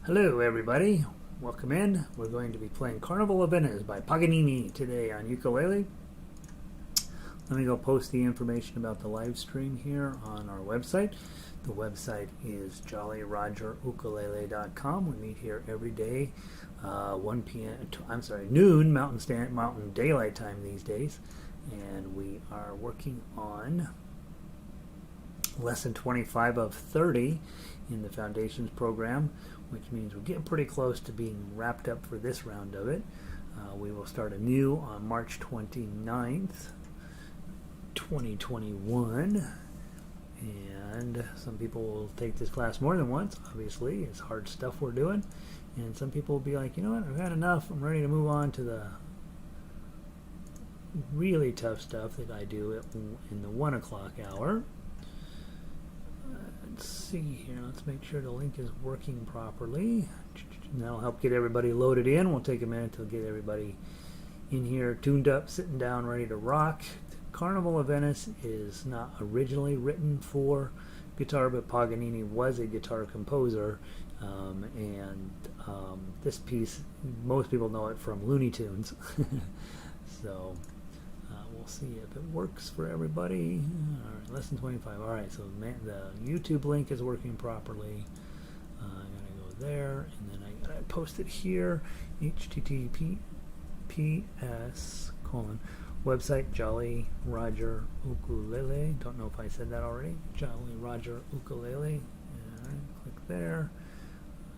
Hello everybody, welcome in. We're going to be playing Carnival of Venice by Paganini today on ukulele. Let me go post the information about the live stream here on our website. The website is jollyrogerukulele.com. We meet here every day, 1 p.m. Noon Mountain Daylight Time these days, and we are working on lesson 25 of 30 in the Foundations program, which means we're getting pretty close to being wrapped up for this round of it. We will start anew on March 29th, 2021. And some people will take this class more than once. Obviously, it's hard stuff we're doing. And some people will be like, you know what, I've had enough. I'm ready to move on to the really tough stuff that I do in the 1 o'clock hour. Let's see here. Let's make sure the link is working properly. And that'll help get everybody loaded in. We'll take a minute to get everybody in here tuned up, sitting down, ready to rock. Carnival of Venice is not originally written for guitar, but Paganini was a guitar composer. This piece, most people know it from Looney Tunes. So we'll see if it works for everybody. All right, lesson 25. All right, so the YouTube link is working properly. I gotta go there, and then I gotta post it here. https://website Jolly Roger Ukulele. Don't know if I said that already. Jolly Roger Ukulele. All right, click there,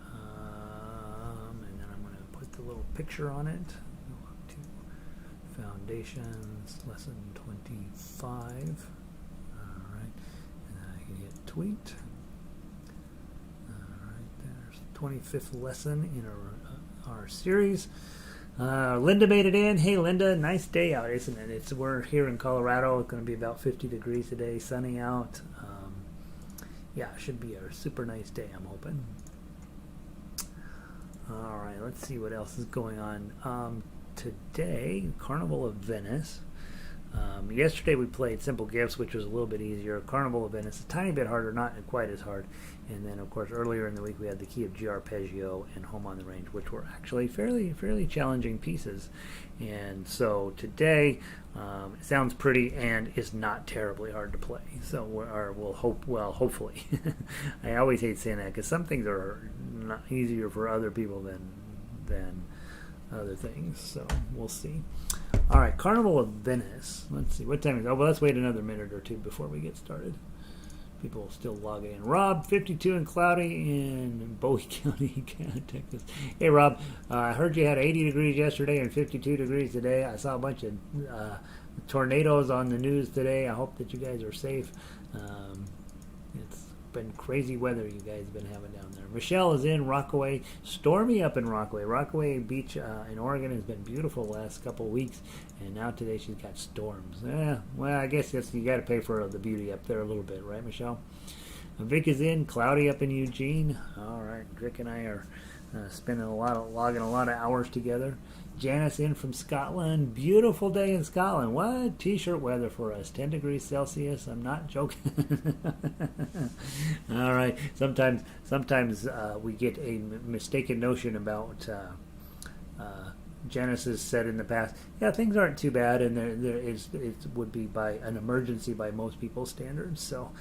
and then I'm gonna put the little picture on it. Foundations, lesson 25. Alright, and then I can hit tweet. Alright, there's the 25th lesson in our series. Linda made it in. Hey Linda, nice day out, isn't it? We're here in Colorado. It's going to be about 50 degrees today, sunny out. Yeah, it should be a super nice day, I'm hoping. Alright, let's see what else is going on. Today, Carnival of Venice. Yesterday we played Simple Gifts, which was a little bit easier. Carnival of Venice, a tiny bit harder, not quite as hard. And then, of course, earlier in the week we had the Key of G Arpeggio and Home on the Range, which were actually fairly challenging pieces. And so today, it sounds pretty and is not terribly hard to play. So hopefully. I always hate saying that because some things are not easier for other people than other things, so we'll see. All right, Carnival of Venice. Let's see, what time is it? Oh, well, let's wait another minute or two before we get started. People are still logging in. Rob, 52 and cloudy in Bowie County, Texas. Hey, Rob, I heard you had 80 degrees yesterday and 52 degrees today. I saw a bunch of tornadoes on the news today. I hope that you guys are safe. It's been crazy weather you guys have been having down there. Michelle is in Rockaway. Stormy up in Rockaway. Rockaway Beach in Oregon has been beautiful the last couple of weeks, and now today she's got storms. Well, I guess you got to pay for the beauty up there a little bit, right, Michelle? Vic is in. Cloudy up in Eugene. All right, Vic and I are spending logging a lot of hours together. Janice in from Scotland. Beautiful day in Scotland. What? T-shirt weather for us. 10 degrees Celsius. I'm not joking. All right. Sometimes we get a mistaken notion about Janice has said in the past, yeah, things aren't too bad, and it would be by an emergency by most people's standards. So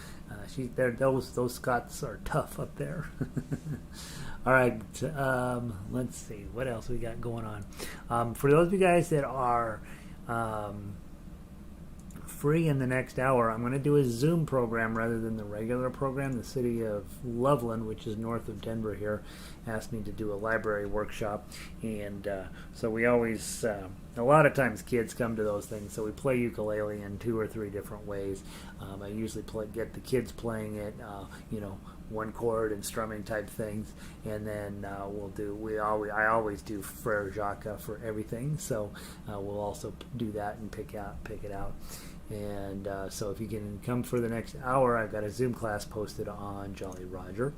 she's there. Those Scots are tough up there. All right, let's see what else we got going on. For those of you guys that are free in the next hour, I'm going to do a Zoom program rather than the regular program. The city of Loveland, which is north of Denver here, asked me to do a library workshop, and so we always, a lot of times kids come to those things, so we play ukulele in 2 or 3 different ways. I usually get the kids playing it, one chord and strumming type things, and then I always do Frere Jacques for everything, so we'll also do that and pick it out. And so if you can come for the next hour, I've got a Zoom class posted on Jolly Roger.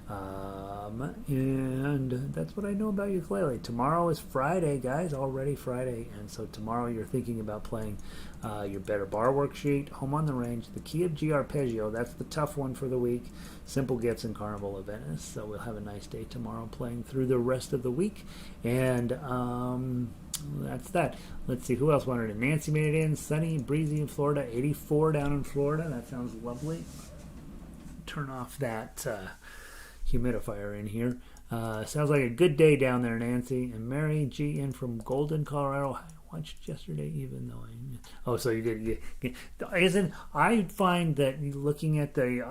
And that's what I know about ukulele. Tomorrow is Friday, guys, already Friday. And so tomorrow you're thinking about playing your Better Bar Worksheet, Home on the Range, the Key of G Arpeggio. That's the tough one for the week. Simple Gifts and Carnival of Venice. So we'll have a nice day tomorrow playing through the rest of the week. And that's that. Let's see, who else wanted it? Nancy made it in. Sunny, breezy in Florida. 84 down in Florida. That sounds lovely. Turn off that humidifier in here. Sounds like a good day down there, Nancy. And Mary G in from Golden, Colorado. I watched yesterday, even though so you did. Isn't I find that looking at the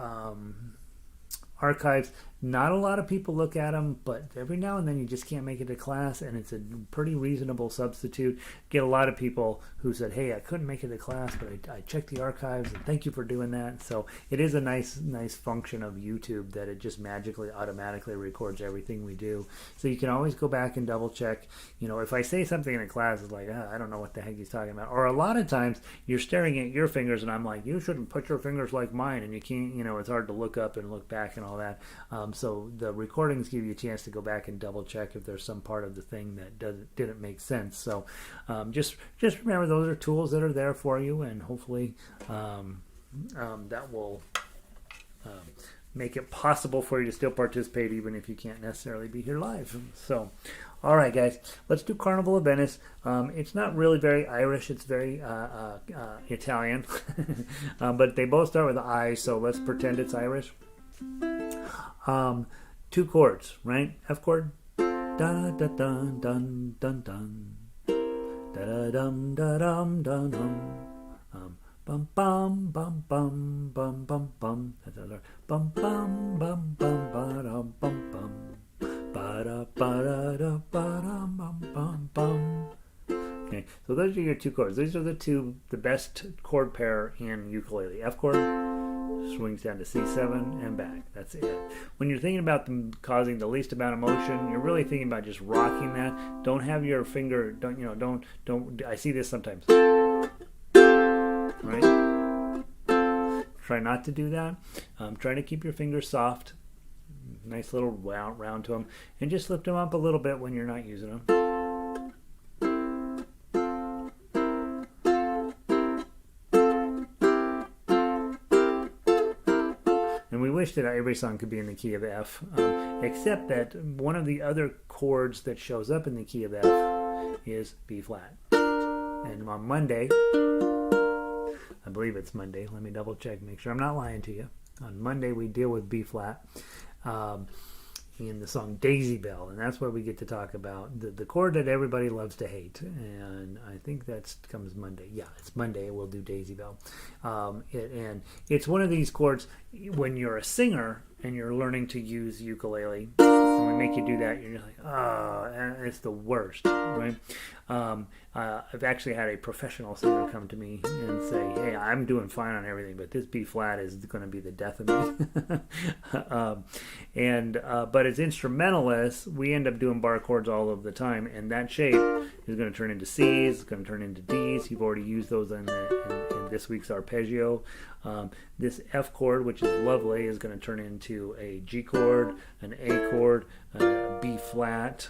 archives, not a lot of people look at them, but every now and then you just can't make it to class, and it's a pretty reasonable substitute. Get a lot of people who said, hey, I couldn't make it to class, but I checked the archives, and thank you for doing that. So it is a nice function of YouTube that it just magically automatically records everything we do, so you can always go back and double check. If I say something in a class, it's like, I don't know what the heck he's talking about. Or a lot of times you're staring at your fingers and I'm like, you shouldn't put your fingers like mine, and you can't, it's hard to look up and look back and all that. So the recordings give you a chance to go back and double check if there's some part of the thing that didn't make sense. So just remember, those are tools that are there for you, and hopefully that will make it possible for you to still participate even if you can't necessarily be here live. So all right, guys, let's do Carnival of Venice. It's not really very Irish. It's very Italian. But they both start with I, so let's pretend it's Irish. 2 chords, right? F chord. Da da dun dun dun dun. Da da dum da dum dum dum. Bum bum bum bum bum bum bum. That's another bum bum bum bum ba dum bum bum. Ba da ba da ba dum bum bum bum. Okay, so those are your 2 chords. These are the best chord pair in ukulele. F chord swings down to C7 and back. That's it. When you're thinking about them causing the least amount of motion, you're really thinking about just rocking that. Don't have your finger, don't, I see this sometimes. Right? Try not to do that. Try to keep your fingers soft. Nice little round to them. And just lift them up a little bit when you're not using them. And we wish that every song could be in the key of F, except that one of the other chords that shows up in the key of F is B flat. And on Monday, I believe it's Monday, let me double check, make sure I'm not lying to you. On Monday we deal with B flat in the song Daisy Bell, and that's where we get to talk about the chord that everybody loves to hate. And I think that comes Monday. Yeah, it's Monday. We'll do Daisy Bell. And it's one of these chords when you're a singer and you're learning to use ukulele, and we make you do that, you're just like, and it's the worst, right? I've actually had a professional singer come to me and say, hey, I'm doing fine on everything, but this B flat is going to be the death of me. But as instrumentalists, we end up doing bar chords all of the time, and that shape is going to turn into C's, it's going to turn into D's. You've already used those in this week's arpeggio. This F chord, which is lovely, is going to turn into a G chord, an A chord, a B flat,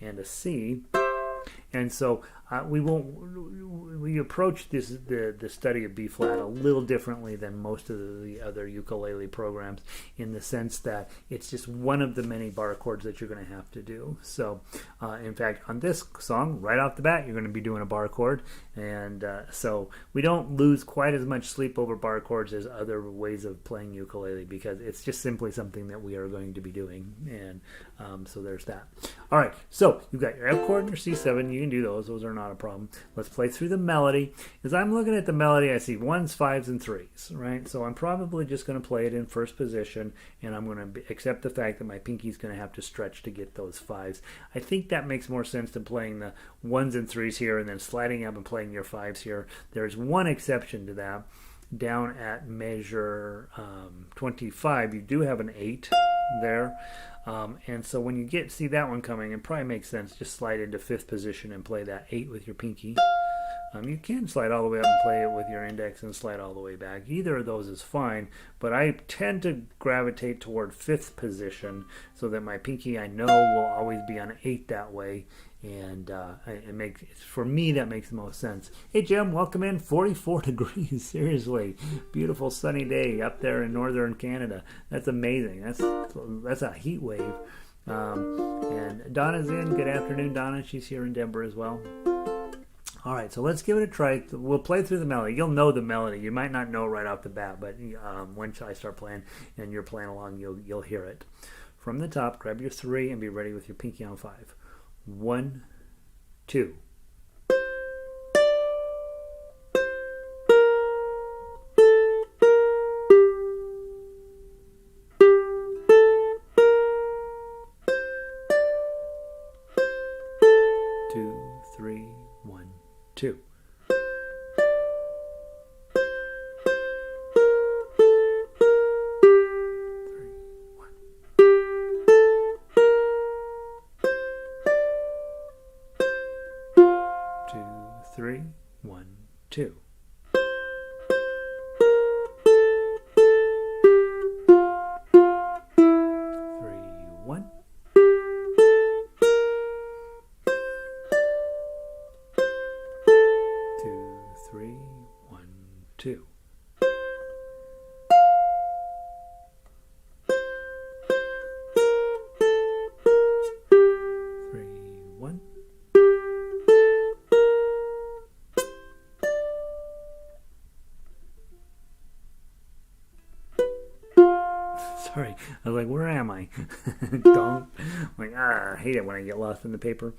and a C. And so we approach the study of B flat a little differently than most of the other ukulele programs, in the sense that it's just one of the many bar chords that you're going to have to do. So in fact, on this song, right off the bat, you're going to be doing a bar chord, and so we don't lose quite as much sleep over bar chords as other ways of playing ukulele, because it's just simply something that we are going to be doing. And so there's that. All right, so you've got your F chord and your C7. You can do those are not a problem. Let's play through the melody. As I'm looking at the melody, I see 1s, 5s, and 3s, right? So I'm probably just going to play it in first position, and I'm going to accept the fact that my pinky's going to have to stretch to get those 5s. I think that makes more sense than playing the 1s and 3s here and then sliding up and playing your 5s here. There's one exception to that. Down at measure 25, you do have an 8 there. And so when you see that one coming, it probably makes sense, just slide into 5th position and play that 8 with your pinky. You can slide all the way up and play it with your index and slide all the way back. Either of those is fine, but I tend to gravitate toward 5th position so that my pinky, I know, will always be on 8 that way. And for me, that makes the most sense. Hey, Jim, welcome in. 44 degrees, seriously. Beautiful sunny day up there in northern Canada. That's amazing. That's a heat wave. And Donna's in. Good afternoon, Donna. She's here in Denver as well. All right, so let's give it a try. We'll play through the melody. You'll know the melody. You might not know right off the bat, but once I start playing and you're playing along, you'll hear it. From the top, grab your 3 and be ready with your pinky on 5. 1, 2. 2, 3, 1, 2. 3, 1, 2. 3, 1. 2, 3, 1, 2. 3, 1. Sorry, I was like, where am I? Don't. I'm like, I hate it when I get lost in the paper.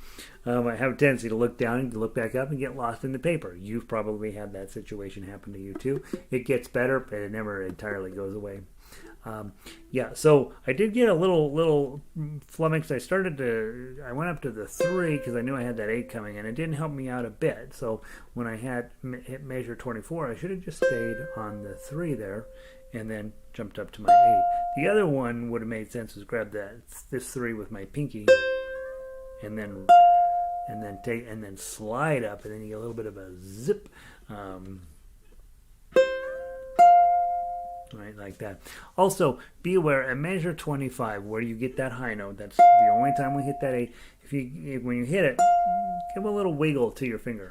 I have a tendency to look down and to look back up and get lost in the paper. You've probably had that situation happen to you too. It gets better, but it never entirely goes away. Yeah, so I did get a little flummoxed. I went up to the 3 because I knew I had that 8 coming, and it didn't help me out a bit. So when I hit measure 24, I should have just stayed on the 3 there, and then jumped up to my 8. The other one would have made sense is grab this 3 with my pinky, and then slide up, and then you get a little bit of a zip. Right, like that. Also, be aware at measure 25, where you get that high note, that's the only time we hit that 8. When you hit it, give a little wiggle to your finger,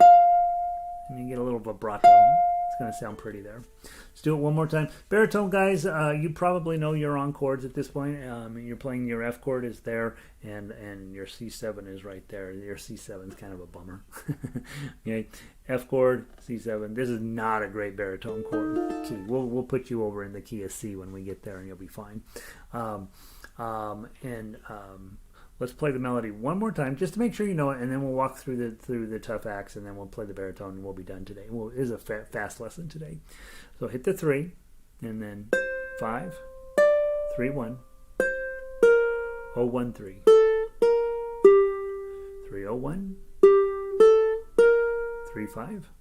and you get a little vibrato. It's going to sound pretty there. Let's do it one more time. Baritone, guys, you probably know you're on chords at this point. You're playing your F chord is there, and your C7 is right there. Your C7 is kind of a bummer. Okay, F chord, C7. This is not a great baritone chord. We'll put you over in the key of C when we get there, and you'll be fine. Let's play the melody one more time just to make sure you know it, and then we'll walk through the tough acts, and then we'll play the baritone, and we'll be done today. It is a fast lesson today. So hit the 3, and then 5, 3, 1, 0, 1, 3, 3, 0, 1, 3, 5,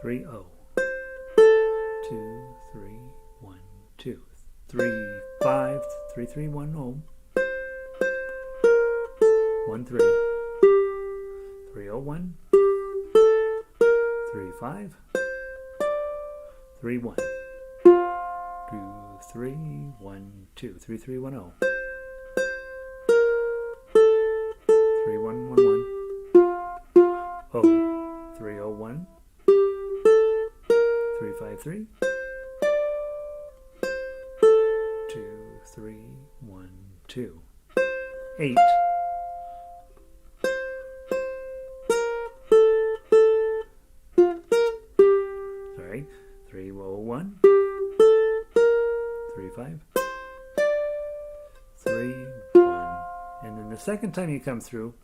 3, 0, 2, 3, 1, 2, 3, 5, 3, 3, 1, 0. 1, 3, 3, 0, 1, 3, 5, 3, 1, 2, 3, 1, 2, 3, 3, 1, 0, 3, 1, 1, 1, 0, 3, 0, 1, 3, 5, 3, 2, 3, 1, 2, 8. Sorry, 3, 1, 3, 5, 3, 1. And then the second time you come through,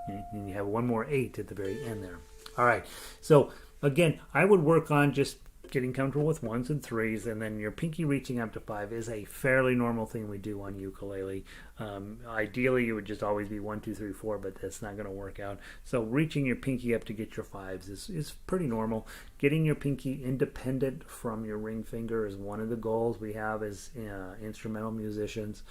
and you have one more 8 at the very end there. All right, so again, I would work on just getting comfortable with 1s and 3s, and then your pinky reaching up to 5 is a fairly normal thing we do on ukulele. Ideally, it would just always be 1, 2, 3, 4, but that's not going to work out. So reaching your pinky up to get your 5s is pretty normal. Getting your pinky independent from your ring finger is one of the goals we have as instrumental musicians.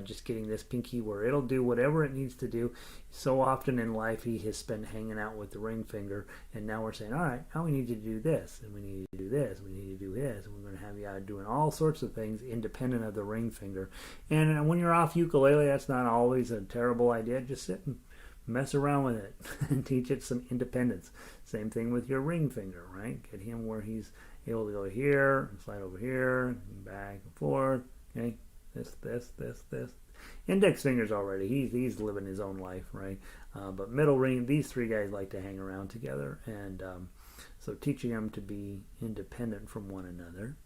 Just getting this pinky where it'll do whatever it needs to do. So often in life he has been hanging out with the ring finger, and now we're saying, all right, now we need you to do this, and we need you to do this, we need you to do this, and we're going to have you out doing all sorts of things independent of the ring finger. And when you're off ukulele, that's not always a terrible idea. Just sit and mess around with it and teach it some independence. Same thing with your ring finger, right? Get him where he's able to go here and slide over here and back and forth. Okay, this. Index finger's already, he's living his own life, right? But middle ring, these three guys like to hang around together, and so teaching them to be independent from one another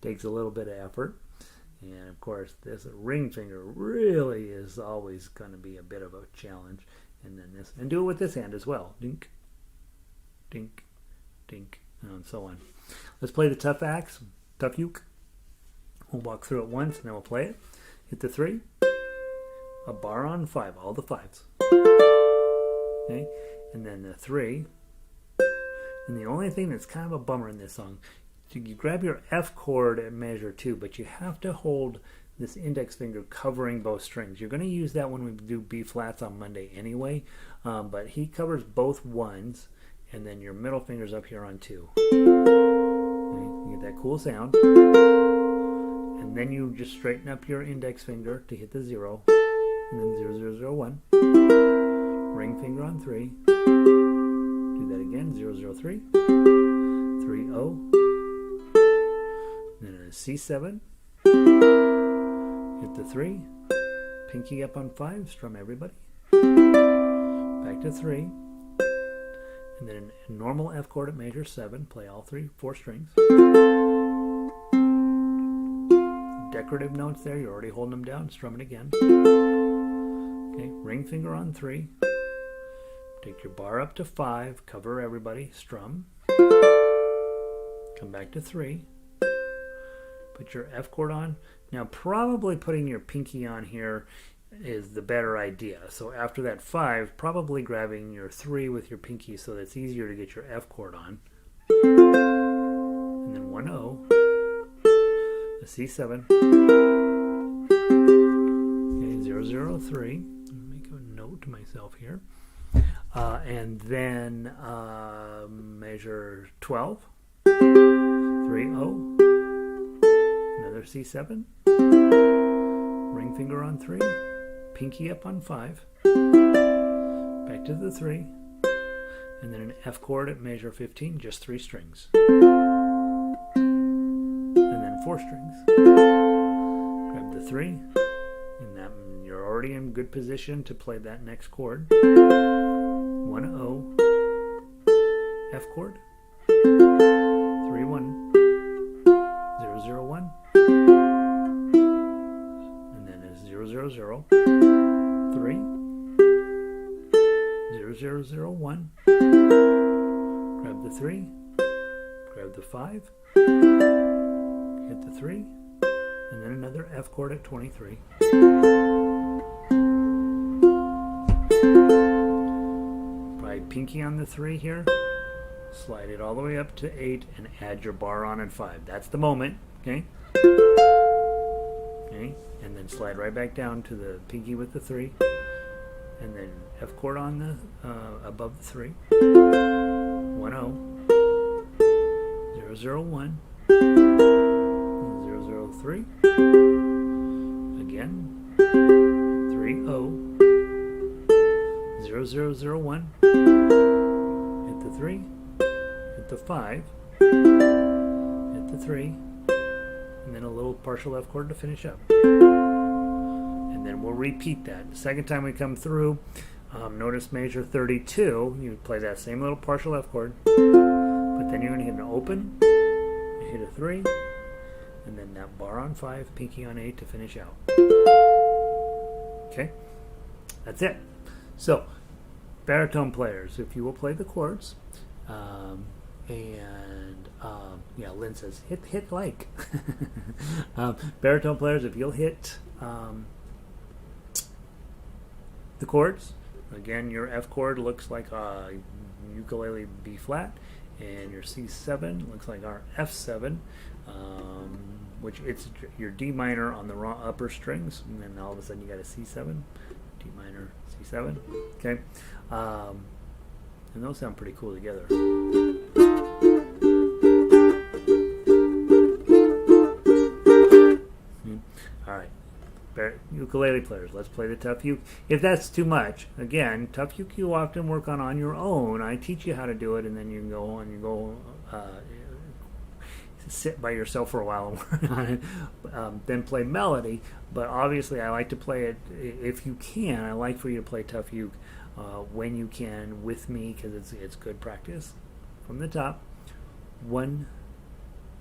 takes a little bit of effort. And of course, this ring finger really is always going to be a bit of a challenge. And then this, and do it with this hand as well. Dink, dink, dink, and so on. Let's play the tough axe, tough uke. We'll walk through it once, and then we'll play it. Hit the 3, a bar on 5, all the 5s. Okay, and then the 3. And the only thing that's kind of a bummer in this song, you grab your F chord at measure 2, but you have to hold this index finger covering both strings. You're going to use that when we do B flats on Monday anyway, but he covers both 1s, and then your middle finger's up here on 2. Okay, you get that cool sound. And then you just straighten up your index finger to hit the 0, and then 0, 0, 0, 1. Ring finger on 3. Do that again, 0, 0, 3. 3, 0. Then a C7. Hit the 3. Pinky up on 5. Strum everybody. Back to 3. And then a normal F chord at major 7. Play all 4 strings. Decorative notes there, you're already holding them down. Strum it again. Okay, ring finger on 3. Take your bar up to 5. Cover everybody. Strum. Come back to 3. Put your F chord on. Now, probably putting your pinky on here is the better idea. So after that 5, probably grabbing your 3 with your pinky so that it's easier to get your F chord on. And then 1, 0. A C7. Okay, 0, 0, 3. Make a note to myself here. And then measure 12. 3, 0. Another C7. Ring finger on 3. Pinky up on 5. Back to the 3. And then an F chord at measure 15, just 3 strings. 4 strings. Grab the 3, and that you're already in good position to play that next chord. 1, 0, F chord, 3, 1, 0, 0, 1, and then a 0, 0, 0, 3, 0, 0, 0, 1. Grab the 3, grab the 5. Hit the 3, and then another F chord at 23. Probably pinky on the 3 here. Slide it all the way up to 8 and add your bar on at 5. That's the moment, okay? Okay, and then slide right back down to the pinky with the 3, and then F chord on the above the 3. 1, 0, 0, 0, 1. 3. Again. 3, 0. 0, 0, 0, 1. Hit the 3. Hit the 5. Hit the 3. And then a little partial F chord to finish up. And then we'll repeat that. The second time we come through, notice measure 32. You play that same little partial F chord. But then you're going to hit an open. You hit a 3. And then that bar on 5, pinky on 8 to finish out. Okay, that's it. So, baritone players, if you will play the chords, And yeah, Lynn says hit like. Baritone players, if you'll hit the chords, again, your F chord looks like a ukulele B flat, and your C7 looks like our F7, which it's your D minor on the raw upper strings, and then all of a sudden you got a C7, D minor, C7. Okay, and those sound pretty cool together. All right, ukulele players, let's play the tough uke. If that's too much, again, tough uke you often work on your own. I teach you how to do it, and then you can go on. You go sit by yourself for a while and work on it. Then play melody. But obviously, I like to play it if you can. I like for you to play tough uke when you can with me, because it's good practice. From the top, 1,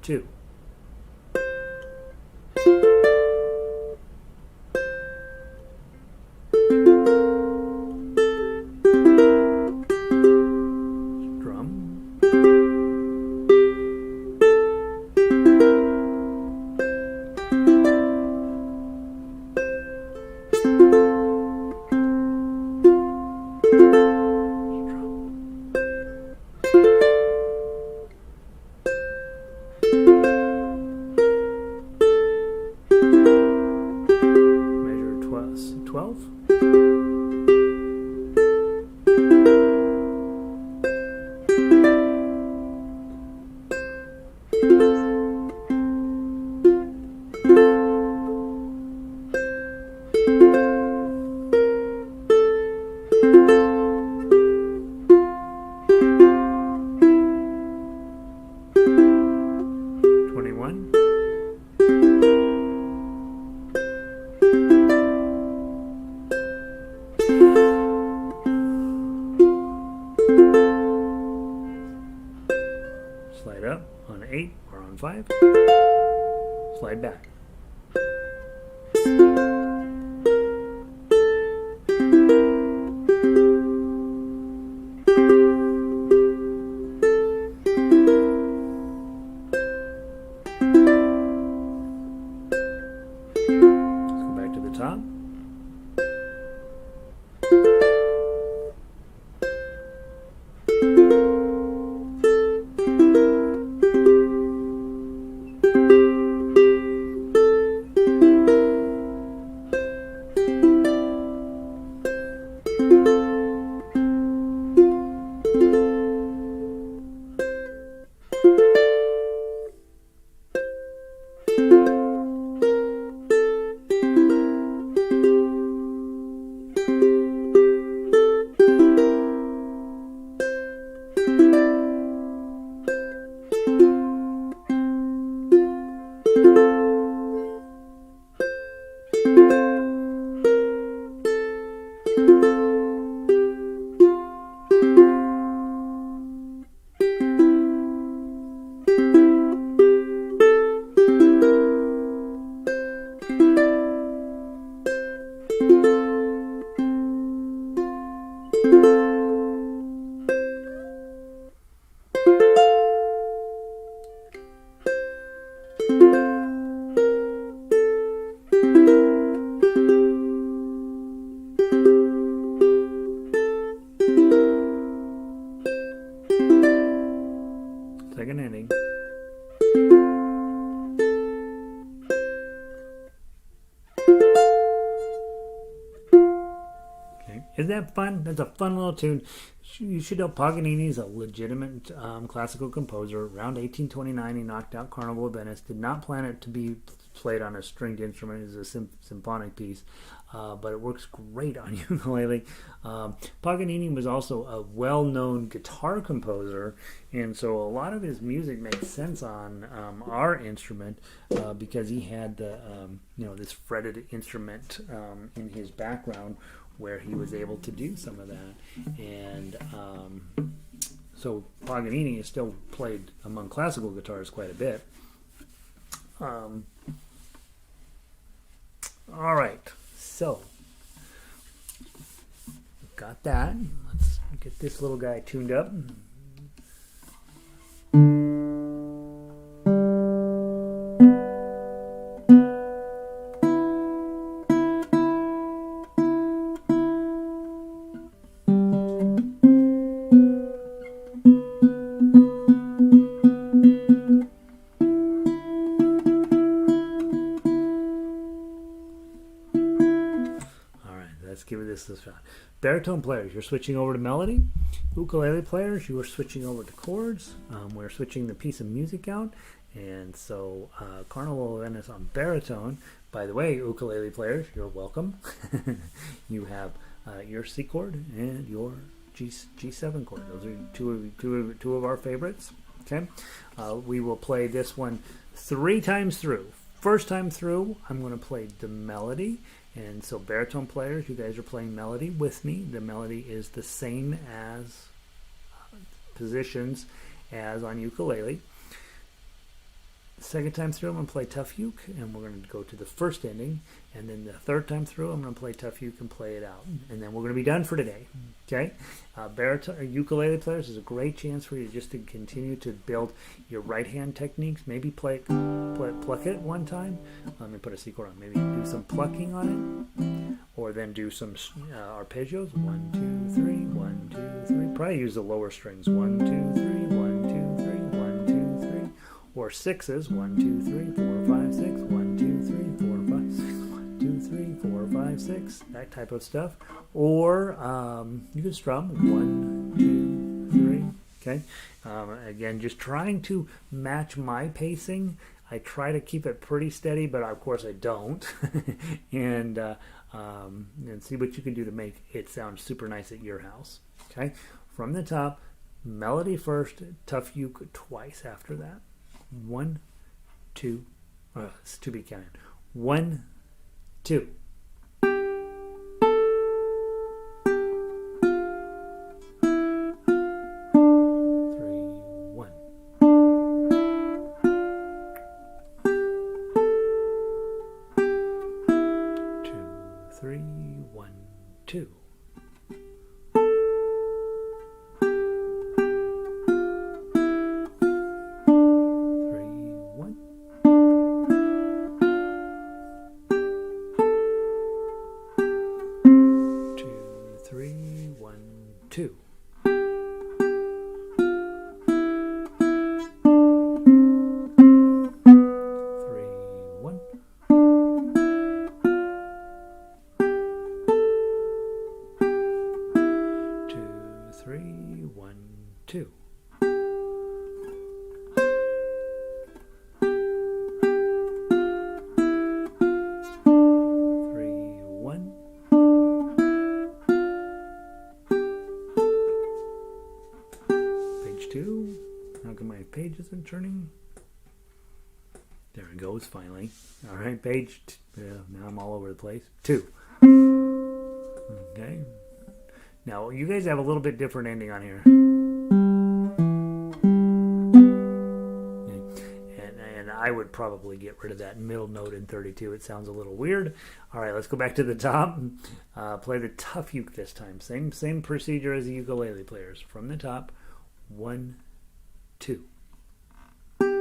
2. Measure 12. Slide up on 8 or on 5. Slide back. Let's go back to the top. Second ending. Okay, isn't that fun? That's a fun little tune. You should know Paganini is a legitimate classical composer. Around 1829, he knocked out Carnival of Venice. Did not plan it to be played on a stringed instrument. It's a symphonic piece, but it works great on ukulele. Paganini was also a well-known guitar composer, and so a lot of his music makes sense on our instrument because he had the this fretted instrument in his background, where he was able to do some of that. And so Paganini is still played among classical guitars quite a bit. All right, so we've got that. Let's get this little guy tuned up. Let's give this a shot. Baritone players, you're switching over to melody. Ukulele players, you are switching over to chords. We're switching the piece of music out. And so Carnival of Venice on baritone. By the way, ukulele players, you're welcome. You have your C chord and your G7 chord. Those are two of our favorites. Okay, we will play this one 3 times through. First time through, I'm going to play the melody. And so baritone players, you guys are playing melody with me. The melody is the same as positions as on ukulele. Second time through, I'm going to play tough uke, and we're going to go to the first ending. And then the third time through, I'm going to play tough uke and play it out. And then we're going to be done for today. Okay? Baritone ukulele players is a great chance for you just to continue to build your right hand techniques. Maybe pluck it one time. Let me put a C chord on. Maybe do some plucking on it, or then do some arpeggios. 1, 2, 3, 1, 2, 3. Probably use the lower strings. 1, 2, 3, 1, 2, 3, 1, 2, 3. Or sixes. 1, 2, 3, 4, 5, 6. 1, 2, 3, 4, 5, 6. 1, 2, 3, 4, 5, 6. That type of stuff. Or you can strum 1, 2, 3. Okay. Again, just trying to match my pacing. I try to keep it pretty steady, but of course I don't. and see what you can do to make it sound super nice at your house. Okay. From the top, melody first, tough uke twice after that. 1, 2. It's to be counted. 1, 2. 3, 1, 2. 3, 1. 2, 3, 1, 2. 3, 1, 2. 3, 1. Page 2. How come my page isn't turning? There it goes, finally. All right, page. Now I'm all over the place. 2. Okay. Now, you guys have a little bit different ending on here. And I would probably get rid of that middle note in 32. It sounds a little weird. All right, let's go back to the top. Play the tough uke this time. Same procedure as the ukulele players. From the top, 1, 2. 3,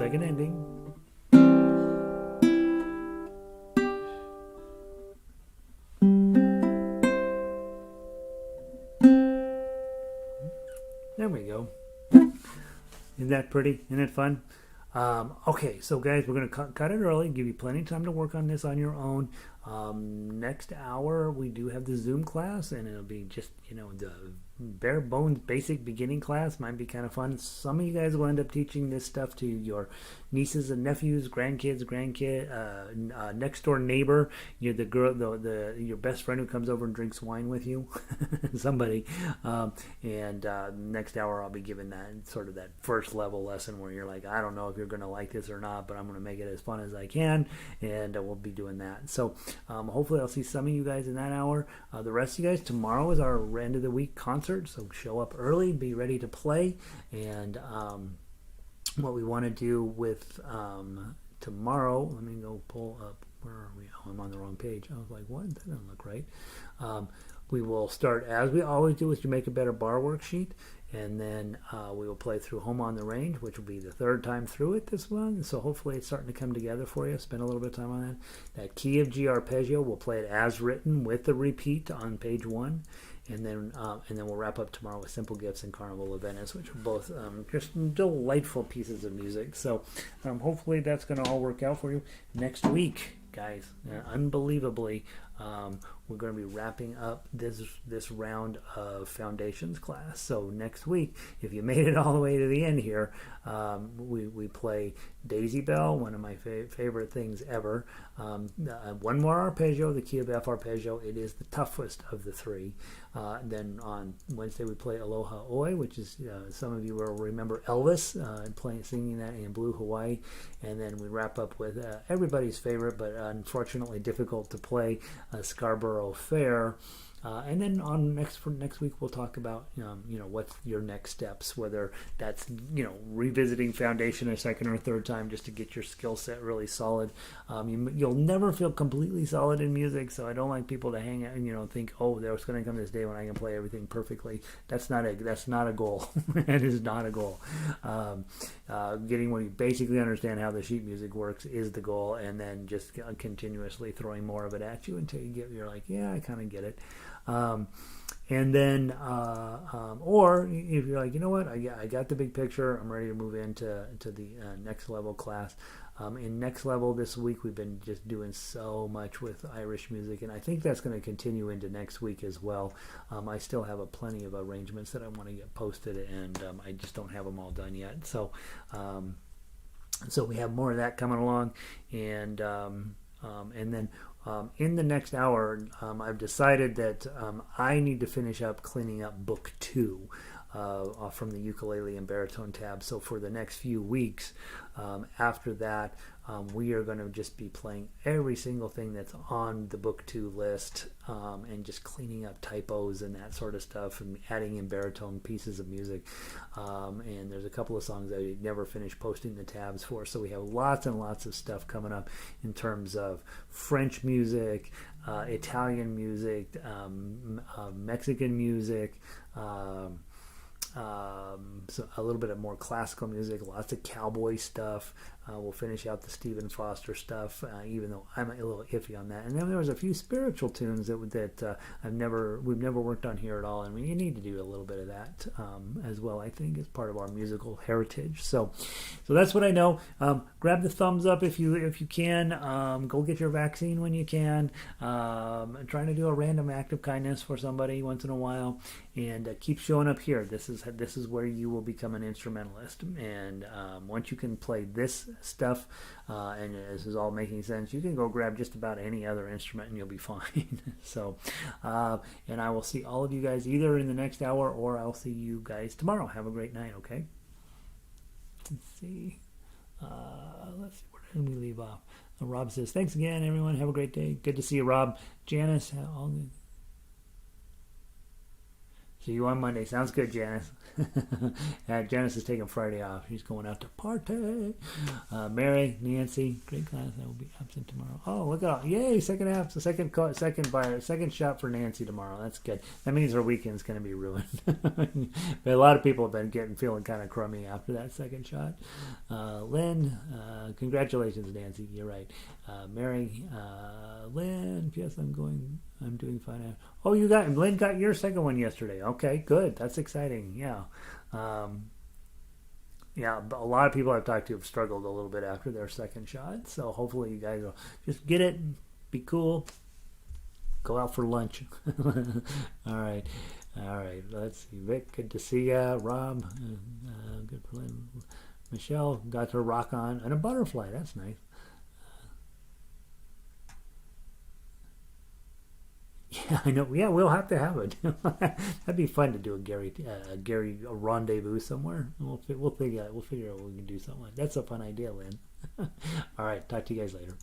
second ending. There we go. Isn't that pretty? Isn't it fun? Okay, so guys, we're going to cut it early, give you plenty of time to work on this on your own. Next hour, we do have the Zoom class, and it'll be just, the bare bones basic beginning class. Might be kind of fun. Some of you guys will end up teaching this stuff to your nieces and nephews, grandkids, next door neighbor, you're the girl, your best friend who comes over and drinks wine with you, somebody. Next hour I'll be giving that sort of that first level lesson where you're like, I don't know if you're going to like this or not, but I'm going to make it as fun as I can, and we'll be doing that. So hopefully I'll see some of you guys in that hour. The rest of you guys, tomorrow is our end of the week concert, so show up early, be ready to play. And what we want to do with tomorrow, let me go pull up, where are we? Oh, I'm on the wrong page. I was like, what? That doesn't look right. We will start, as we always do, with Jamaica Better bar worksheet, and then we will play through Home on the Range, which will be the third time through it this one. So hopefully it's starting to come together for you. Spend a little bit of time on that. That Key of G arpeggio, we'll play it as written with the repeat on page 1. And then we'll wrap up tomorrow with Simple Gifts and Carnival of Venice, which are both just delightful pieces of music. So hopefully that's going to all work out for you. Next week, guys, unbelievably, we're going to be wrapping up this round of Foundations class. So next week, if you made it all the way to the end here, we play Daisy Bell, one of my favorite things ever. One more arpeggio, the key of F arpeggio. It is the toughest of the three. Then on Wednesday we play Aloha Oi, which is some of you will remember Elvis singing that in Blue Hawaii. And then we wrap up with everybody's favorite, but unfortunately difficult to play, Scarborough Fair. And then for next week we'll talk about what's your next steps, whether that's revisiting Foundation a second or third time just to get your skill set really solid. You'll never feel completely solid in music, so I don't like people to hang out and think, oh, there's going to come this day when I can play everything perfectly. That's not a goal. It is not a goal. Getting when you basically understand how the sheet music works is the goal, and then just continuously throwing more of it at you until you're like, yeah, I kind of get it. And then, or if you're like, you know what, I got the big picture, I'm ready to move into the next level class. In next level this week, we've been just doing so much with Irish music, and I think that's going to continue into next week as well. I still have plenty of arrangements that I want to get posted, and I just don't have them all done yet. So we have more of that coming along, and then in the next hour, I've decided that I need to finish up cleaning up book 2 from the ukulele and baritone tab. So for the next few weeks, after that, we are going to just be playing every single thing that's on the book 2 list, and just cleaning up typos and that sort of stuff, and adding in baritone pieces of music. And there's a couple of songs I never finished posting the tabs for, so we have lots and lots of stuff coming up in terms of French music, Italian music, Mexican music, so a little bit of more classical music, lots of cowboy stuff. We'll finish out the Stephen Foster stuff, even though I'm a little iffy on that. And then there was a few spiritual tunes that we've never worked on here at all, and we need to do a little bit of that as well. I think as part of our musical heritage. So that's what I know. Grab the thumbs up if you can. Go get your vaccine when you can. I'm trying to do a random act of kindness for somebody once in a while, and keep showing up here. This is where you will become an instrumentalist, and once you can play this stuff, and this is all making sense, you can go grab just about any other instrument and you'll be fine. So and I will see all of you guys either in the next hour, or I'll see you guys tomorrow. Have a great night. Okay, let's see where did we leave off? Rob says, thanks again everyone, have a great day. Good to see you, Rob. Janice, all good. See you on Monday. Sounds good, Janice. Janice is taking Friday off. She's going out to party. Mary, Nancy, great class. I will be absent tomorrow. Oh, look out! Yay! Second half, the second shot for Nancy tomorrow. That's good. That means her weekend's going to be ruined. But a lot of people have been feeling kind of crummy after that second shot. Lynn, congratulations, Nancy. You're right. Mary, Lynn. P.S. I'm doing fine. Oh, Lynn got your second one yesterday. Okay, good. That's exciting. Yeah. Yeah, a lot of people I've talked to have struggled a little bit after their second shot. So hopefully you guys will just get it, be cool, go out for lunch. All right. Let's see. Vic, good to see ya. Rob, good for Lynn. Michelle got her rock on and a butterfly. That's nice. Yeah, I know. Yeah, we'll have to have it. That'd be fun to do a Gary rendezvous somewhere. We'll figure out. We'll figure out what we can do something like that. That's a fun idea, Lynn. All right, talk to you guys later.